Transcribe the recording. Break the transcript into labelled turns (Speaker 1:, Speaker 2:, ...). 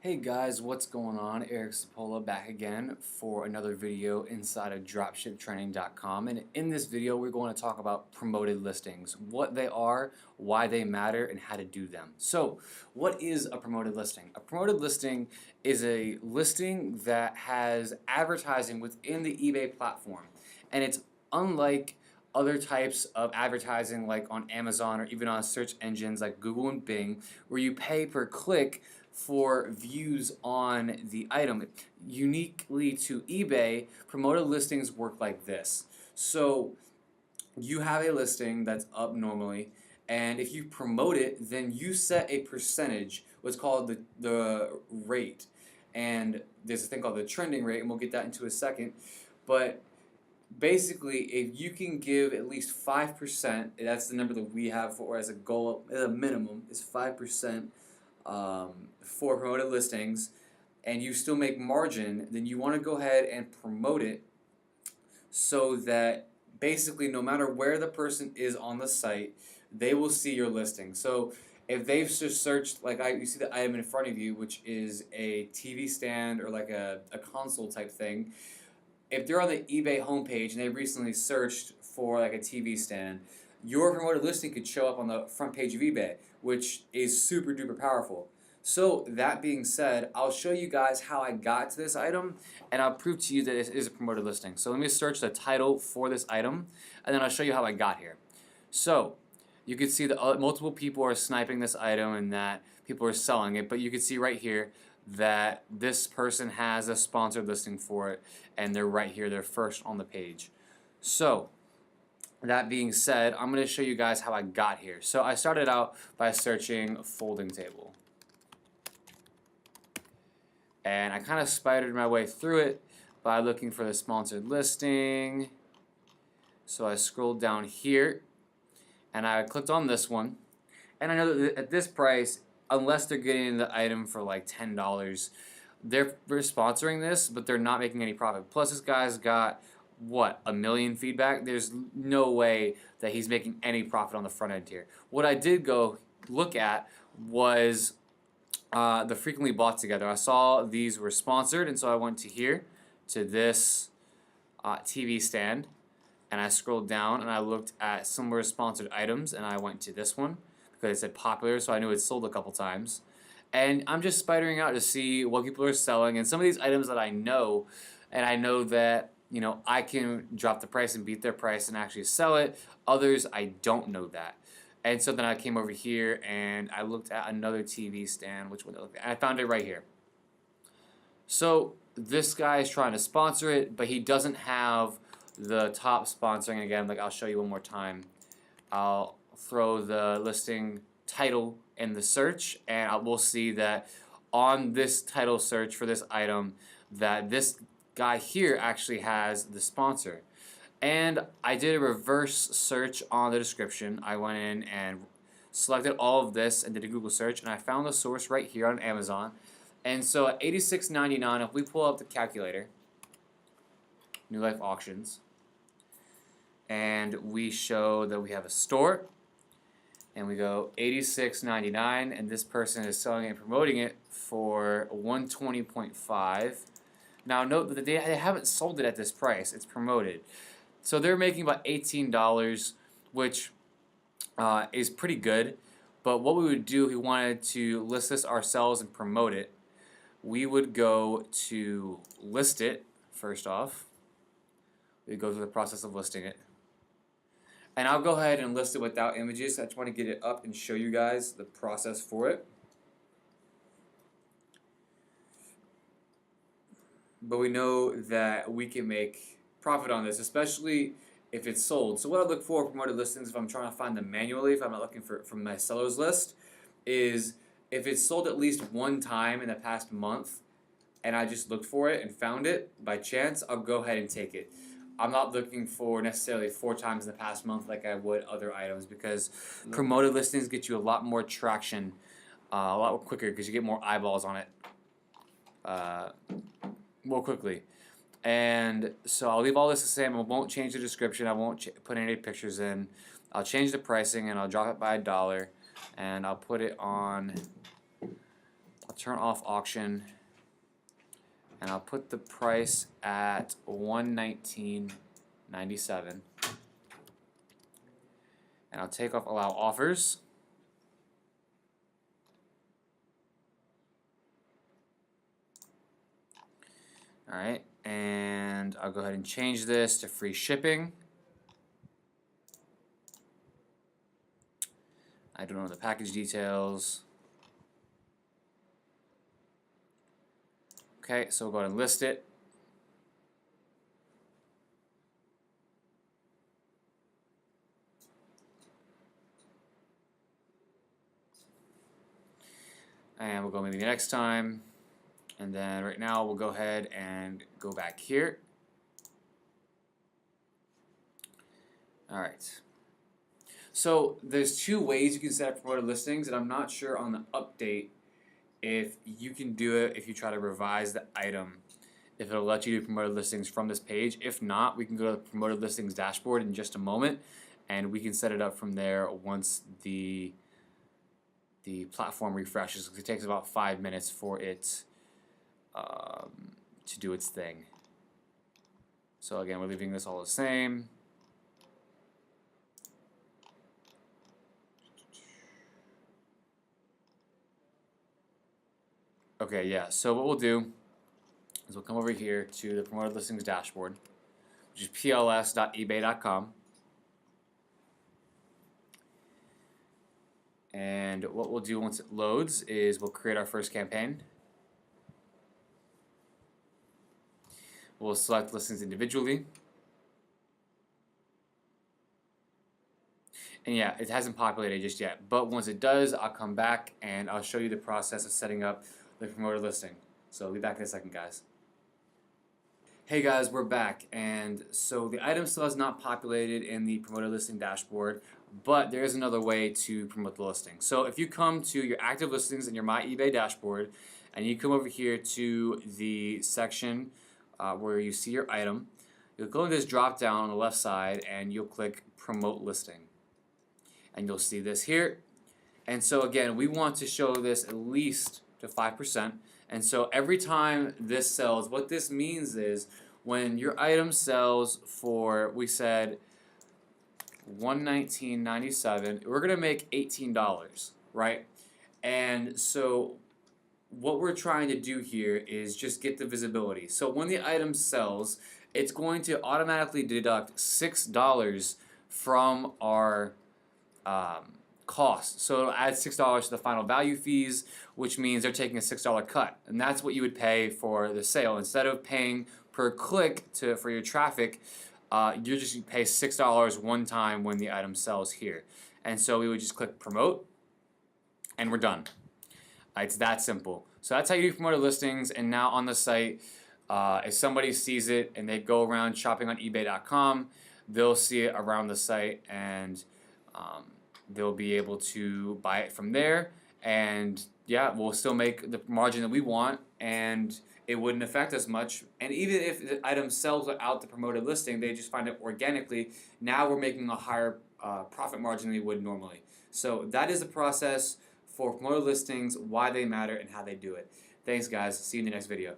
Speaker 1: Hey guys, what's going on? Eric Sapola back again for another video inside of dropshiptraining.com, and in this video we're going to talk about promoted listings, what they are, why they matter, and how to do them. So what is a promoted listing? A promoted listing is a listing that has advertising within the eBay platform, and it's unlike other types of advertising like on Amazon or even on search engines like Google and Bing, where you pay per click for views on the item. Uniquely to eBay, promoted listings work like this. So you have a listing that's up normally, and if you promote it, then you set a percentage, what's called the rate. And there's a thing called the trending rate, and we'll get that into a second. But basically, if you can give at least 5%, that's the number that we have for as a goal, as a minimum, is 5% for promoted listings, and you still make margin, then you want to go ahead and promote it so that basically no matter where the person is on the site, they will see your listing. So if they've just searched, like you see the item in front of you, which is a TV stand or like a console type thing, if they're on the eBay homepage and they recently searched for like a TV stand, your promoted listing could show up on the front page of eBay, which is super duper powerful. So that being said, I'll show you guys how I got to this item, and I'll prove to you that it is a promoted listing. So let me search the title for this item, and then I'll show you how I got here. So you can see that multiple people are sniping this item and that people are selling it, but you can see right here that this person has a sponsored listing for it, and they're right here, they're first on the page. So that being said, I'm going to show you guys how I got here. So I started out by searching folding table, and I kind of spidered my way through it by looking for the sponsored listing. So I scrolled down here and I clicked on this one, and I know that at this price, unless they're getting the item for like $10, they're sponsoring this, but they're not making any profit. Plus, this guy's got what, 1 million feedback. There's no way that he's making any profit on the front end here. What I did go look at was the frequently bought together. I saw these were sponsored, and so I went to here to this TV stand, and I scrolled down and I looked at similar sponsored items, and I went to this one because it said popular, so I knew it sold a couple times. And I'm just spidering out to see what people are selling, and some of these items that I know, and I know that, you know, I can drop the price and beat their price and actually sell it. Others, I don't know that. And so then I came over here and I looked at another TV stand, which one I looked at, and I found it right here. So this guy is trying to sponsor it, but he doesn't have the top sponsoring. Again, like I'll show you one more time. I'll throw the listing title in the search, and we'll see that on this title search for this item that this guy here actually has the sponsor. And I did a reverse search on the description. I went in and selected all of this and did a Google search, and I found the source right here on Amazon. And so at $86.99, if we pull up the calculator, New Life Auctions, and we show that we have a store, and we go $86.99, and this person is selling it and promoting it for $120.5. Now note that they haven't sold it at this price, it's promoted. So they're making about $18, which is pretty good. But what we would do if we wanted to list this ourselves and promote it, we would go to list it first off. We go through the process of listing it. And I'll go ahead and list it without images. I just want to get it up and show you guys the process for it. But we know that we can make profit on this, especially if it's sold. So what I look for promoted listings, if I'm trying to find them manually, if I'm not looking for from my seller's list, is if it's sold at least one time in the past month, and I just looked for it and found it by chance, I'll go ahead and take it. I'm not looking for necessarily 4 times in the past month like I would other items, because promoted listings get you a lot more traction, a lot quicker, because you get more eyeballs on it more quickly. And so I'll leave all this the same. I won't change the description. I won't put any pictures in. I'll change the pricing, and I'll drop it by $1, and I'll put it on I'll turn off auction, and I'll put the price at $119.97, and I'll take off allow offers. Alright, and I'll go ahead and change this to free shipping. I don't know the package details. Okay, so we'll go ahead and list it. And we'll go maybe next time. And then right now we'll go ahead and go back here. Alright. So there's two ways you can set up promoted listings, and I'm not sure on the update if you can do it if you try to revise the item, if it'll let you do promoted listings from this page. If not, we can go to the promoted listings dashboard in just a moment, and we can set it up from there once the platform refreshes, because it takes about 5 minutes for it to do its thing. So again, we're leaving this all the same. Okay, yeah, so what we'll do is we'll come over here to the promoted listings dashboard, which is pls.ebay.com. And what we'll do once it loads is we'll create our first campaign. We'll select listings individually. And yeah, it hasn't populated just yet, but once it does, I'll come back and I'll show you the process of setting up the promoted listing. So I'll be back in a second, guys. Hey guys, we're back, and so the item still has not populated in the promoted listing dashboard, but there is another way to promote the listing. So if you come to your active listings in your My eBay dashboard, and you come over here to the section where you see your item, you'll go to this drop down on the left side and you'll click promote listing, and you'll see this here. And so again, we want to show this at least to 5%. And so every time this sells, what this means is when your item sells for, we said $119.97, we're gonna make $18, right? And so what we're trying to do here is just get the visibility. So when the item sells, it's going to automatically deduct $6 from our cost. So it'll add $6 to the final value fees, which means they're taking a $6 cut. And that's what you would pay for the sale. Instead of paying per click for your traffic, you just pay $6 one time when the item sells here. And so we would just click promote, and we're done. It's that simple. So that's how you do promoted listings. And now on the site, if somebody sees it and they go around shopping on ebay.com, they'll see it around the site, and they'll be able to buy it from there. And yeah, we'll still make the margin that we want, and it wouldn't affect us much. And even if the item sells without the promoted listing, they just find it organically. Now we're making a higher profit margin than we would normally. So that is the process for promoted listings, why they matter, and how they do it. Thanks, guys. See you in the next video.